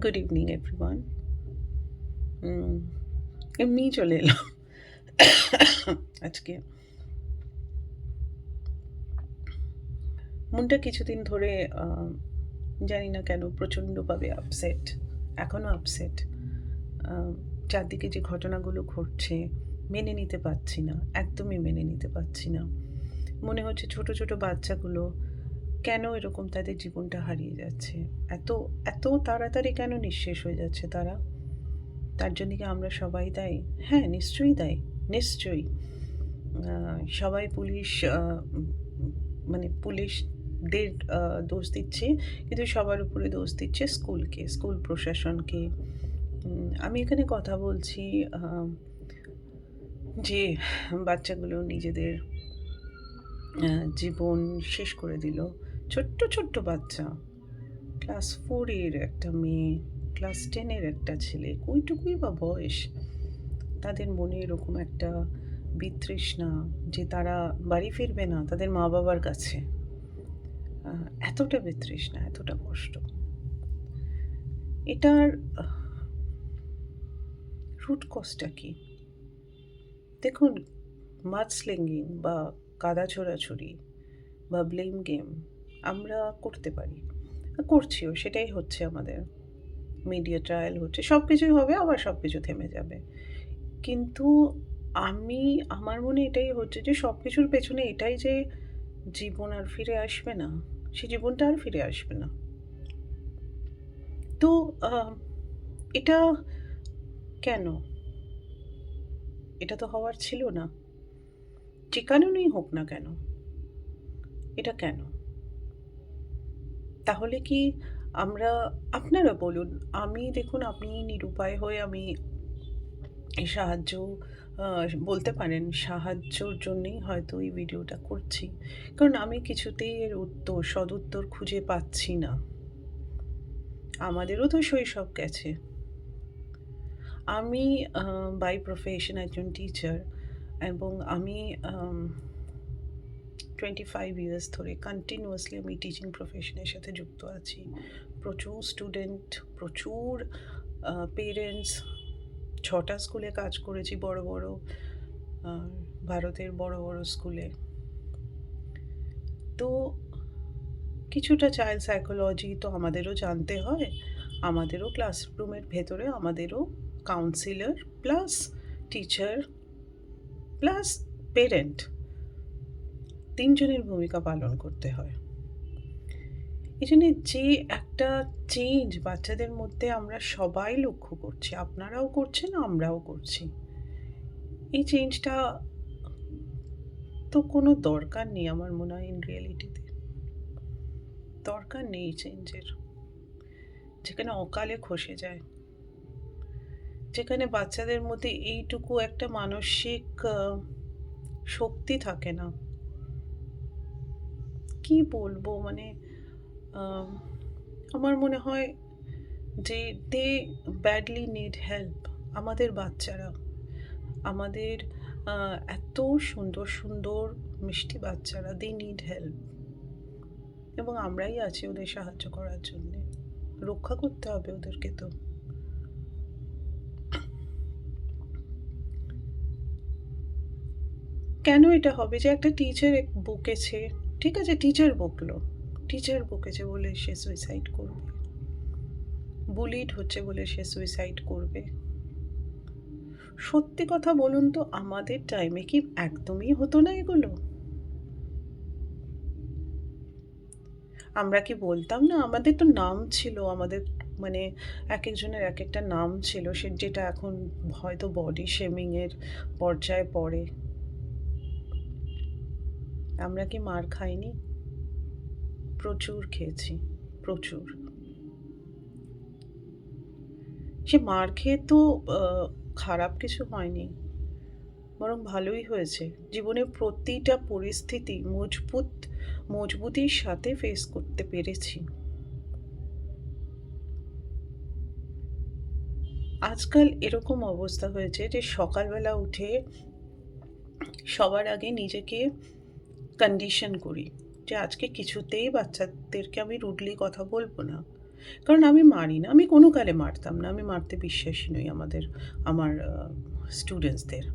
Good evening everyone. এমনিই চলে এলাম আজকে। মনটা কিছুদিন ধরে জানি না কেন প্রচণ্ডভাবে আপসেট। এখনও আপসেট। আ চারদিকে যে ঘটনাগুলো ঘটছে মেনে নিতে পারছি না। একদমই মেনে নিতে পারছি না। মনে হচ্ছে ছোট, ছোট বাচ্চাগুলো কেন এরকম তাদের জীবনটা হারিয়ে যাচ্ছে? এত, এত তাড়াতাড়ি কেন নিঃশেষ হয়ে যাচ্ছে তারা? তার জন্য কি আমরা সবাই দায়ী? হ্যাঁ, নিশ্চয়ই দায়ী। নিশ্চয়ই। আ সবাই পুলিশ আ উম উম মানে পুলিশদের দোষ দিচ্ছে। কিন্তু সবার উপরে দোষ দিচ্ছে স্কুলকে, স্কুল প্রশাসনকে। আমি এখানে কথা বলছি আ যে বাচ্চাগুলো নিজেদের জীবন শেষ করে দিল। ছোট্ট, ছোট্ট বাচ্চা। ক্লাস 4 এর একটা মেয়ে, ক্লাস 10 এর একটা ছেলে। ওইটুকুই বা বয়স। তাদের মনে এরকম একটা বিতৃষ্ণা যে তারা বাড়ি ফিরবে না তাদের মা-বাবার কাছে। আ এতটা বিতৃষ্ণা, এতটা কষ্ট। এটার রুট কজটা কি? দেখুন, মাডস্লিঙ্গিং বা কাদা ছোড়াছুড়ি বা ব্লেম গেম আমরা করতে পারি। করছিও, সেটাই হচ্ছে আমাদের। মিডিয়া ট্রায়াল হচ্ছে। সবকিছুই হবে, আবার সবকিছু থেমে যাবে। কিন্তু আমার মনে এটাই হচ্ছে যে সবকিছুর পেছনে এটাই যে জীবন আর ফিরে আসবে না, সে জীবনটা আর ফিরে আসবে না। তো আ এটা কেন? এটা তো হওয়ার ছিল না। যে কারণেই হোক না কেন, এটা কেন? তাহলে কি আমরা আপনারা বলুন, দেখুন আপনি নিরুপায় হয়ে আমি এই সাহায্য আ বলতে পারেন সাহায্যর জন্যেই হয়তো এই ভিডিওটা করছি। কারণ আমি কিছুতেই এর সদুত্তর খুঁজে পাচ্ছি না। আমাদেরও তো শৈশব গেছে। আমি আ বাই প্রফেশন একজন টিচার এবং আমি 25 ইয়ার্স ধরে কন্টিনিউয়াসলি আমি টিচিং প্রফেশনের সাথে যুক্ত আছি। প্রচুর স্টুডেন্ট, প্রচুর পেরেন্টস, ৬ টা স্কুলে কাজ করেছি বড়, বড় আ ভারতের বড়, বড় স্কুলে। তো কিছুটা চাইল্ড সাইকোলজি তো আমাদেরও জানতে হয়। আমাদেরও ক্লাসরুমের ভেতরে আমাদেরও councillor plus teacher plus parent ৩ জনের ভূমিকা পালন করতে হয়। এজন্যে যে একটা চেঞ্জ বাচ্চাদের মধ্যে আমরা সবাই লক্ষ্য করছি। আপনারাও করছেন, আমরাও করছি। এই চেঞ্জটা তো কোনো দরকার নেই আমার মনে হয় ইন রিয়ালিটিতে। দরকার নেই এই চেঞ্জের। যেখানে অকালে খসে যায়। যেখানে বাচ্চাদের মধ্যে এইটুকু একটা মানসিক শক্তি থাকে না। কি বলবো মানে আম আমার মনে হয় যে দে ব্যাডলি নিড হেল্প। আমাদের বাচ্চারা, আমাদের আ এত সুন্দর, সুন্দর মিষ্টি বাচ্চারা দে নিড হেল্প এবং আমরাই আছি ওদের সাহায্য করার জন্যে। রক্ষা করতে হবে ওদেরকে তো। কেন এটা হবে যে একটা টিচার বকেছে, ঠিক আছে টিচার বকলো। টিচার বকেছে বলে সে সুইসাইড করবে। বুলিড হচ্ছে বলে সে সুইসাইড করবে। সত্যি কথা বলুন তো আমাদের টাইমে কি একদমই হতো না এগুলো? আমরা কি বলতাম না? আমাদের তো নাম ছিল। আমাদের মানে একেকজনের একেকটা নাম ছিল। যেটা এখন হয়তো বডি শেমিং এর পর্যায়ে পড়ে। আমরা কি মার খাইনি? প্রচুর খেয়েছি, প্রচুর। সে মার খেয়ে তো আ খারাপ কিছু হয়নি। বরং ভালোই হয়েছে। জীবনের প্রতিটা পরিস্থিতি মজবুতির সাথে ফেস করতে পেরেছি। আজকাল এরকম অবস্থা হয়েছে যে সকালবেলা উঠে সবার আগে নিজেকে কন্ডিশন করি যে আজকে কিছুতেই বাচ্চাদেরকে আমি রুডলি কথা বলব না। কারণ আমি মারি না, আমি কোনো কালে মারতাম না, আমি মারতে বিশ্বাসী নই আমার স্টুডেন্টসদের।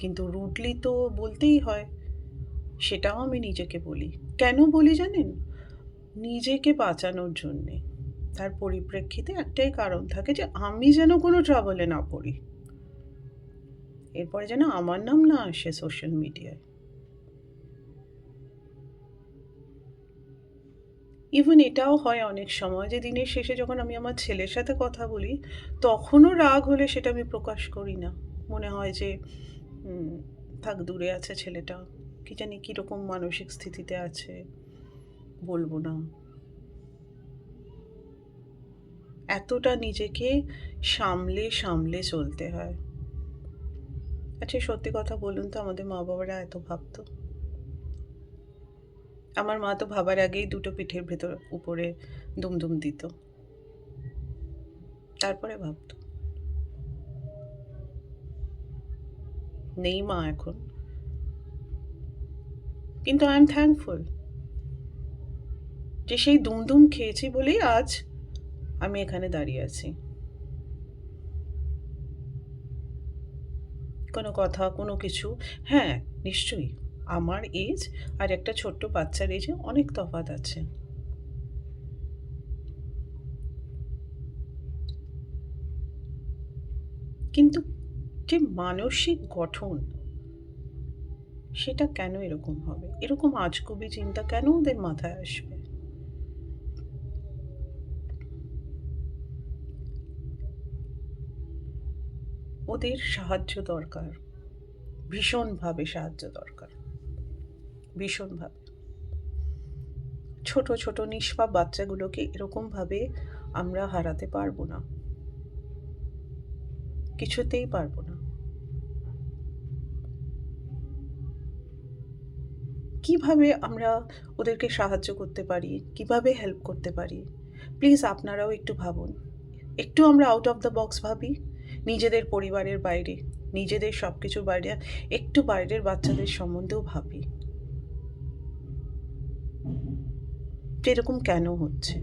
কিন্তু রুডলি তো বলতেই হয়, সেটাও আমি নিজেকে বলি। কেন বলি জানেন? নিজেকে বাঁচানোর জন্যে। তার পরিপ্রেক্ষিতে একটাই কারণ থাকে যে আমি যেন কোনো ট্রাবলে না পড়ি, এরপরে যেন আমার নাম না আসে সোশ্যাল মিডিয়ায়। ইভেন এটাও হয় অনেক সময় যে দিনের শেষে যখন আমি আমার ছেলের সাথে কথা বলি, তখনও রাগ হলে সেটা আমি প্রকাশ করি না। মনে হয় যে থাক, দূরে আছে ছেলেটা, কি জানি কীরকম মানসিক স্থিতিতে আছে, বলবো না। এতটা নিজেকে সামলে সামলে চলতে হয়। আচ্ছা, সত্যি কথা বলুন তো, আমাদের মা বাবারা এত ভাবতো? আমার মা তো ভাবার আগেই দুটো পিঠের ভেতর উপরে দুমদুম দিত, তারপরে ভাবতো। নেই মা এখন, কিন্তু আই এম থ্যাঙ্কফুল যে সেই দুমদুম খেয়েছি বলেই আজ আমি এখানে দাঁড়িয়ে আছি। কোনো কথা, কোনো কিছু, হ্যাঁ, নিশ্চয়ই আমার এজ আর একটা ছোট্ট বাচ্চার এজে অনেক তফাৎ আছে। কিন্তু যে মানসিক গঠন, সেটা কেন এরকম হবে? এরকম আজগুবি চিন্তা কেন ওদের মাথায় আসবে? ওদের সাহায্য দরকার, ভীষণভাবে সাহায্য দরকার, ভীষণভাবে। ছোট ছোট নিষ্পাপ বাচ্চাগুলোকে এরকমভাবে আমরা হারাতে পারবো না, কিছুতেই পারবো না। কিভাবে আমরা ওদেরকে সাহায্য করতে পারি, কিভাবে হেল্প করতে পারি? প্লিজ আপনারাও একটু ভাবুন। একটু আমরা আউট অফ দ্য বক্স ভাবি, নিজেদের পরিবারের বাইরে, নিজেদের সব কিছুর বাইরে, একটু বাইরের বাচ্চাদের সম্বন্ধেও ভাবি যে এরকম কেন হচ্ছে,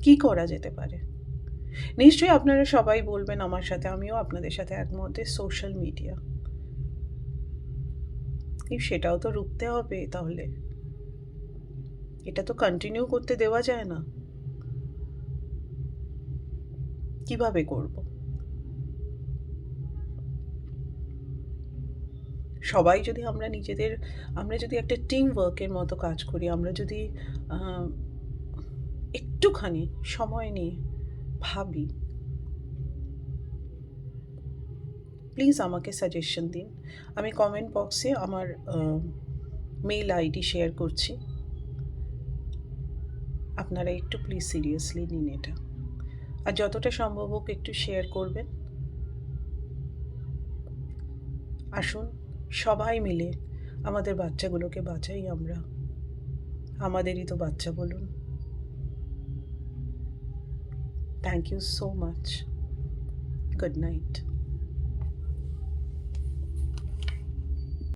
কি করা যেতে পারে। নিশ্চয়ই আপনারা সবাই বলবেন আমার সাথে, আমিও আপনাদের সাথে একমত, সোশ্যাল মিডিয়া, সেটাও তো রুখতে হবে। তাহলে এটা তো কন্টিনিউ করতে দেওয়া যায় না। কিভাবে করব? সবাই যদি আমরা যদি একটা টিম ওয়ার্কের মতো কাজ করি, আমরা যদি একটুখানি সময় নিয়ে ভাবি, প্লিজ আমাকে সাজেশন দিন। আমি কমেন্ট বক্সে আমার মেইল আইডি শেয়ার করছি, আপনারা একটু প্লিজ সিরিয়াসলি নিন এটা, আর যতটা সম্ভব হোক একটু শেয়ার করবেন। আসুন সবাই মিলে আমাদের বাচ্চাগুলোকে বাঁচাই আমরা, আমাদেরই তো বাচ্চা বলুন। Thank you so much. Good night.